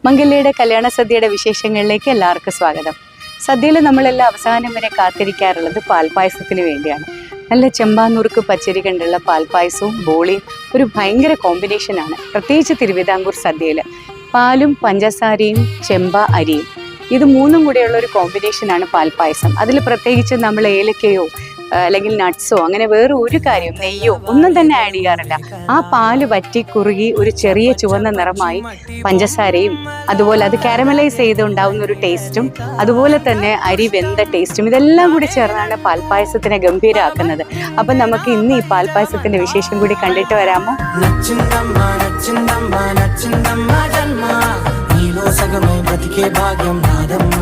മംഗല്യയുടെ കല്യാണ സദ്യയുടെ വിശേഷങ്ങളിലേക്ക് എല്ലാവർക്കും സ്വാഗതം. സദ്യയിൽ നമ്മളെല്ലാം അവസാനം വരെ കാത്തിരിക്കാറുള്ളത് പാൽപ്പായസത്തിന് വേണ്ടിയാണ്. നല്ല ചെമ്പാനുറുക്ക് പച്ചരി കണ്ടുള്ള പാൽപ്പായസവും ബോളിയും ഒരു ഭയങ്കര കോമ്പിനേഷനാണ്. പ്രത്യേകിച്ച് തിരുവിതാംകൂർ സദ്യയിൽ പാലും പഞ്ചസാരയും ചെമ്പ അരിയും ഇത് മൂന്നും കൂടെയുള്ള ഒരു കോമ്പിനേഷനാണ് പാൽപ്പായസം. അതിൽ പ്രത്യേകിച്ച് നമ്മൾ ഏലക്കയോ അല്ലെങ്കിൽ നട്ട്സോ അങ്ങനെ വേറെ ഒരു കാര്യം നെയ്യോ ഒന്നും തന്നെ ആഡ് ചെയ്യാറില്ല. ആ പാല് വറ്റി കുറുകി ഒരു ചെറിയ ചുവന്ന നിറമായി പഞ്ചസാരയും അതുപോലെ അത് കാരമലൈസ് ചെയ്ത് ഉണ്ടാവുന്ന ഒരു ടേസ്റ്റും അതുപോലെ തന്നെ അരി വെന്ത ടേസ്റ്റും ഇതെല്ലാം കൂടി ചേർന്നാണ് പാൽപ്പായസത്തിനെ ഗംഭീരമാക്കുന്നത്. അപ്പൊ നമുക്ക് ഇന്ന് ഈ പാൽപ്പായസത്തിന്റെ വിശേഷം കൂടി കണ്ടിട്ട് വരാമോ? సగమై బ్రతికే భాగ్యం నాదమ్మ